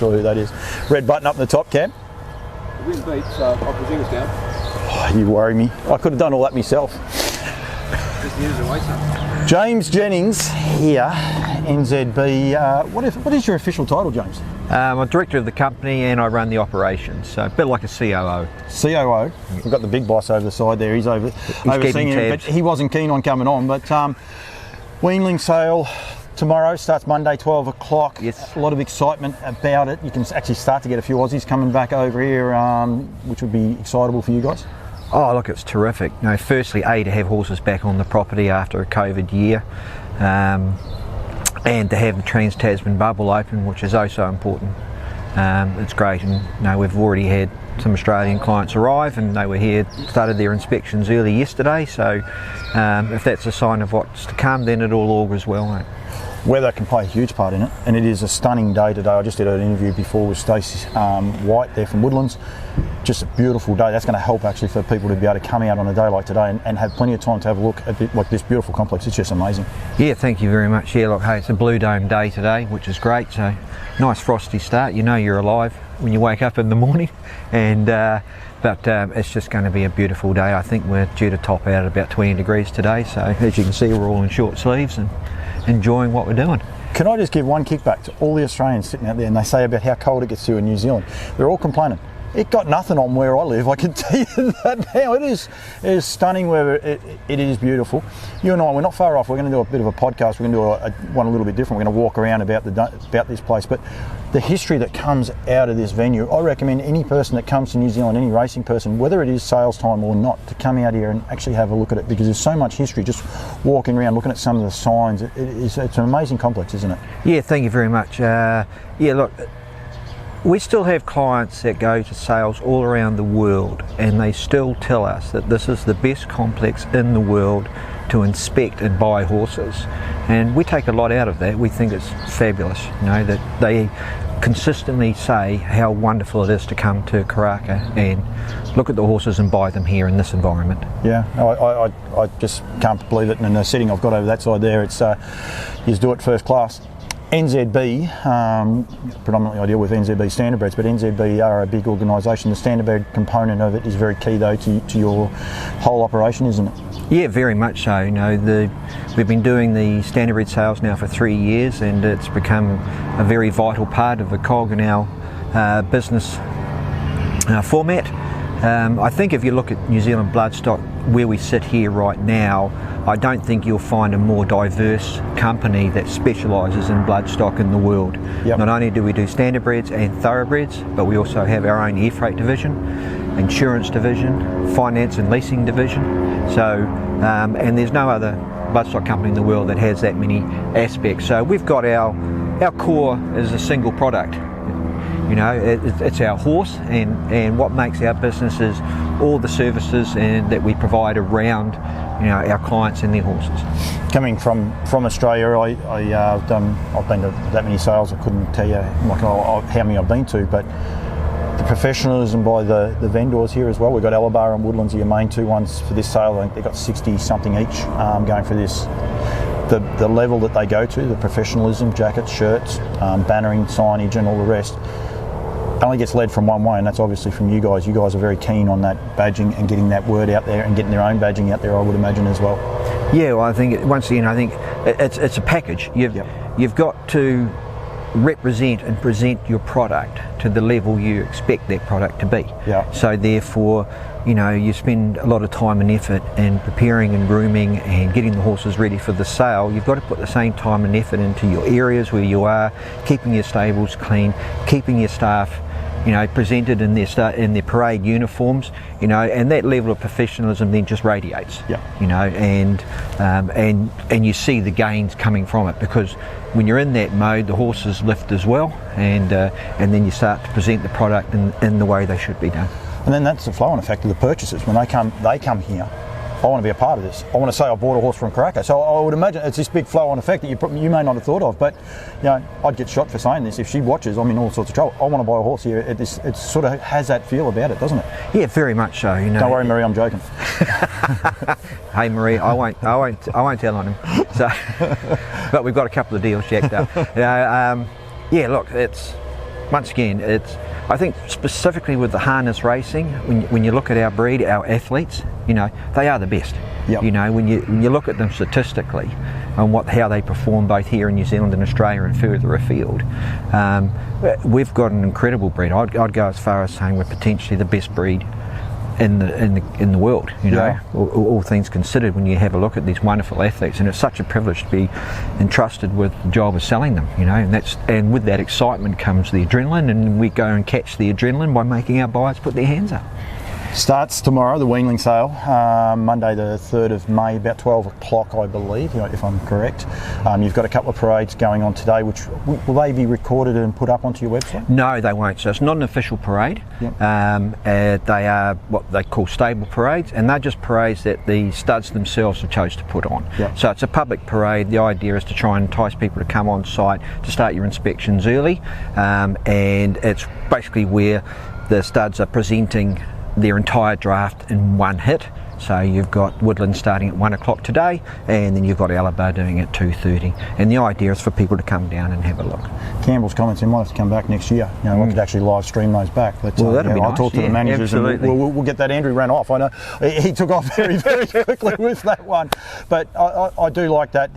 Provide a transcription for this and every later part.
sure who that is. Red button up in the top, Cam. The wind beats, I presume it's down. Oh, you worry me. I could have done all that myself. Just needed to wait some. James Jennings here, NZB. What is your official title, James? I'm a director of the company and I run the operations, so a bit like a COO. COO. We've got the big boss over the side there. He's overseeing it, but he wasn't keen on coming on. But weanling sale tomorrow starts Monday, 12 o'clock. Yes. A lot of excitement about it. You can actually start to get a few Aussies coming back over here, which would be excitable for you guys. Oh, look, it's terrific. You know, firstly, to have horses back on the property after a COVID year. And to have the Trans-Tasman bubble open, which is oh so important. It's great, and you know, we've already had some Australian clients arrive and they were here, started their inspections early yesterday, so if that's a sign of what's to come, then it all augurs well. Mate. Weather can play a huge part in it, and it is a stunning day today. I just did an interview before with Stacey White there from Woodlands. Just a beautiful day. That's going to help actually for people to be able to come out on a day like today and have plenty of time to have a look at like this beautiful complex. It's just amazing. Yeah, thank you very much. Yeah, look, hey, it's a blue dome day today, which is great. So nice frosty start. You know you're alive when you wake up in the morning, and but it's just going to be a beautiful day. I think we're due to top out at about 20 degrees today. So as you can see, we're all in short sleeves and enjoying what we're doing. Can I just give one kickback to all the Australians sitting out there, and they say about how cold it gets here in New Zealand. They're all complaining. It got nothing on where I live, I can tell you that now. It is stunning weather, it is beautiful. You and I, we're not far off. We're going to do a bit of a podcast. We're going to do one a little bit different. We're going to walk around about this place. But the history that comes out of this venue, I recommend any person that comes to New Zealand, any racing person, whether it is sales time or not, to come out here and actually have a look at it, because there's so much history just walking around, looking at some of the signs. It's an amazing complex, isn't it? Yeah, thank you very much. Yeah, look, we still have clients that go to sales all around the world, and they still tell us that this is the best complex in the world to inspect and buy horses, and we take a lot out of that. We think it's fabulous, you know, that they consistently say how wonderful it is to come to Karaka and look at the horses and buy them here in this environment. Yeah, I just can't believe it. And in the setting I've got over that side there, it's you do it first class. NZB, predominantly I deal with NZB Standardbreds, but NZB are a big organisation. The Standardbred component of it is very key though to your whole operation, isn't it? Yeah, very much so. You know, we've been doing the Standardbred sales now for 3 years, and it's become a very vital part of the cog in our business format. I think if you look at New Zealand bloodstock, where we sit here right now, I don't think you'll find a more diverse company that specialises in bloodstock in the world. Yep. Not only do we do Standardbreds and Thoroughbreds, but we also have our own air freight division, insurance division, finance and leasing division. So, and there's no other bloodstock company in the world that has that many aspects. So we've got our core is a single product. You know, it's our horse, and what makes our business is all the services that we provide around, you know, our clients and their horses. Coming from Australia, I've been to that many sales. I couldn't tell you how many I've been to, but the professionalism by the vendors here as well. We've got Alabar and Woodlands are your main two ones for this sale. I think they've got 60 something each going for this. The level that they go to, the professionalism, jackets, shirts, bannering, signage and all the rest, only gets led from one way, and that's obviously from you guys. You guys are very keen on that badging and getting that word out there and getting their own badging out there, I would imagine, as well. Yeah, well, I think once again, I think it's a package. You've got to represent and present your product to the level you expect that product to be. Yeah. So therefore, you know, you spend a lot of time and effort in preparing and grooming and getting the horses ready for the sale. You've got to put the same time and effort into your areas where you are, keeping your stables clean, keeping your staff, you know, presented in their parade uniforms, you know, and that level of professionalism then just radiates. Yeah. You know, and you see the gains coming from it, because when you're in that mode, the horses lift as well, and then you start to present the product in the way they should be done. And then that's the flow-on effect of the purchasers. When they come here, I want to be a part of this. I want to say I bought a horse from Karaka. So I would imagine it's this big flow-on effect that you may not have thought of. But you know, I'd get shot for saying this. If she watches, I'm in all sorts of trouble. I want to buy a horse here. It sort of has that feel about it, doesn't it? Yeah, very much so. You know. Don't worry, Marie, I'm joking. Hey, Marie, I won't tell on him. So, but we've got a couple of deals jacked up. You know, yeah, look, once again, I think specifically with the harness racing, when you look at our breed, our athletes, they are the best. Yep. When you look at them statistically and how they perform both here in New Zealand and Australia and further afield, we've got an incredible breed. I'd go as far as saying we're potentially the best breed in the world. All things considered, when you have a look at these wonderful athletes, and it's such a privilege to be entrusted with the job of selling them. And with that excitement comes the adrenaline, and we go and catch the adrenaline by making our buyers put their hands up. Starts tomorrow, the weanling sale, Monday the 3rd of May, about 12 o'clock I believe, if I'm correct. You've got a couple of parades going on today, which will they be recorded and put up onto your website? No, they won't. So it's not an official parade. Yep. They are what they call stable parades, and they're just parades that the studs themselves have chose to put on. Yep. So it's a public parade. The idea is to try and entice people to come on site to start your inspections early, and it's basically where the studs are presenting their entire draft in one hit. So you've got Woodland starting at 1 o'clock today, and then you've got Alabar doing at 2:30. And the idea is for people to come down and have a look. Campbell's Comments, they might have to come back next year. I could actually live stream those back. But, that'd be nice. I'll talk to the managers, absolutely. and we'll get that. Andrew ran off. I know he took off very, very quickly with that one. But I do like that.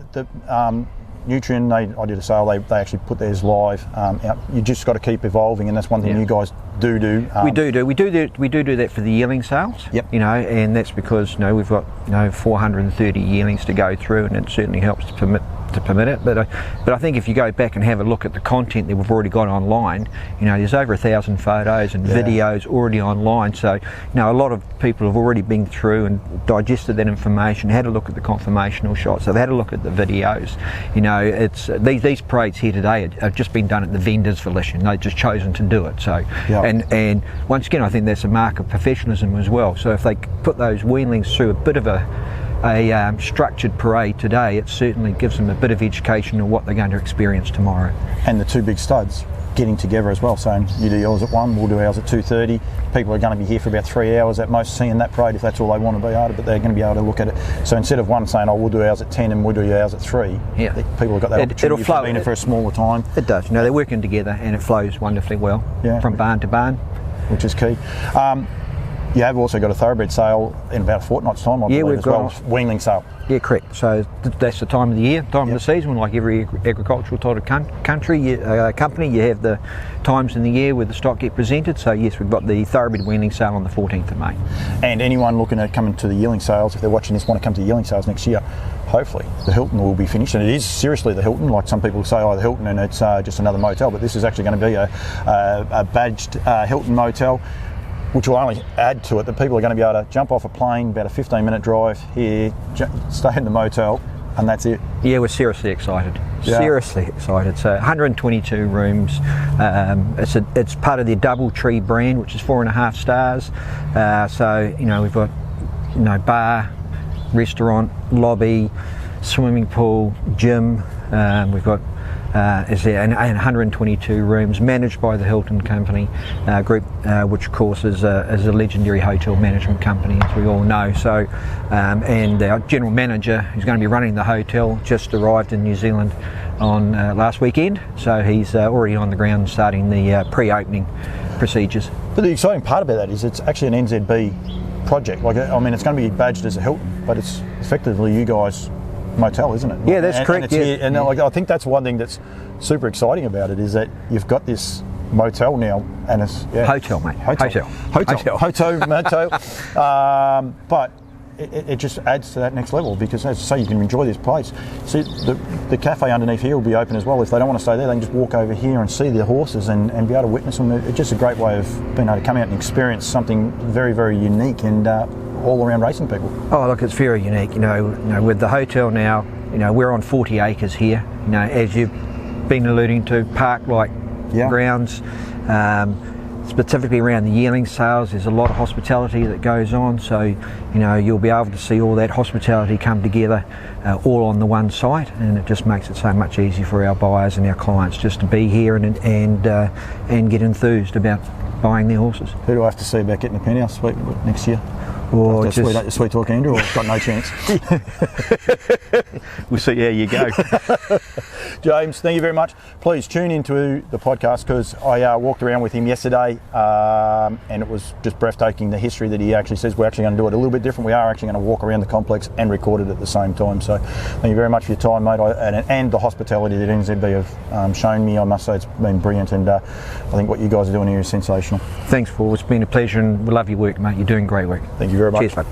Nutrien, I did a sale, they actually put theirs live out. You just got to keep evolving, and that's one thing you guys do. We do that for the yearling sales. Yep. And that's because we've got 430 yearlings to go through, and it certainly helps to permit it. But I think if you go back and have a look at the content that we've already got online, there's over 1,000 photos and videos already online. So a lot of people have already been through and digested that information, had a look at the conformational shots, they've had a look at the videos. It's these parades here today have just been done at the vendor's volition. They've just chosen to do it. So and once again, I think that's a mark of professionalism as well. So if they put those weanlings through a bit of a structured parade today, it certainly gives them a bit of education of what they're going to experience tomorrow. And the two big studs getting together as well, saying you do yours at 1, we'll do ours at 2:30. People are going to be here for about 3 hours at most seeing that parade if that's all they want to be able to, but they're going to be able to look at it. So instead of one saying, we'll do ours at 10 and we'll do ours at 3, people have got that opportunity for being here for a smaller time. It does. They're working together, and it flows wonderfully well from barn to barn. Which is key. You have also got a thoroughbred sale in about a fortnight's time, I believe, as well. Weanling sale. Yeah, correct. So that's the time of the year, of the season. Like every agricultural type of company, you have the times in the year where the stock get presented. So yes, we've got the thoroughbred weanling sale on the 14th of May. And anyone looking at coming to the yearling sales, if they're watching this, want to come to the yearling sales next year, hopefully the Hilton will be finished. And it is seriously the Hilton, like some people say, the Hilton, and it's just another motel. But this is actually going to be a badged Hilton motel, which will only add to it that people are going to be able to jump off a plane, about a 15-minute drive here, stay in the motel, and that's it. Yeah, we're seriously excited. Seriously excited. So 122 rooms. It's part of their Doubletree brand, which is 4.5 stars. So we've got bar, restaurant, lobby, swimming pool, gym. We've got 122 rooms managed by the Hilton Company Group, which of course is a legendary hotel management company, as we all know. So, and our general manager, who's going to be running the hotel, just arrived in New Zealand on last weekend. So he's already on the ground starting the pre-opening procedures. But the exciting part about that is it's actually an NZB project. It's going to be badged as a Hilton, but it's effectively you guys' motel, isn't it? Yeah, that's correct. And I think that's one thing that's super exciting about it, is that you've got this motel now, and it's hotel, mate. Hotel. But it just adds to that next level, because as I say, you can enjoy this place. See, the cafe underneath here will be open as well. If they don't want to stay there, they can just walk over here and see the horses and be able to witness them. It's just a great way of being able to come out and experience something very, very unique and all around racing people. Oh, look, it's very unique. With the hotel now, we're on 40 acres here. As you've been alluding to, park-like grounds. Specifically around the yearling sales, there's a lot of hospitality that goes on. So, you'll be able to see all that hospitality come together, all on the one site, and it just makes it so much easier for our buyers and our clients just to be here and get enthused about buying their horses. Who do I have to see about getting a penthouse suite next year? Or sweet talk Andrew, or got no chance. We'll see how you go. James, thank you very much. Please tune into the podcast, because I walked around with him yesterday, and it was just breathtaking, the history that he actually says. We're actually going to do it a little bit different. We are actually going to walk around the complex and record it at the same time. So thank you very much for your time, mate, and the hospitality that NZB have shown me. I must say it's been brilliant, and I think what you guys are doing here is sensational. Thanks, Paul. It's been a pleasure, and we love your work, mate. You're doing great work. Thank you very much. Cheers, mate.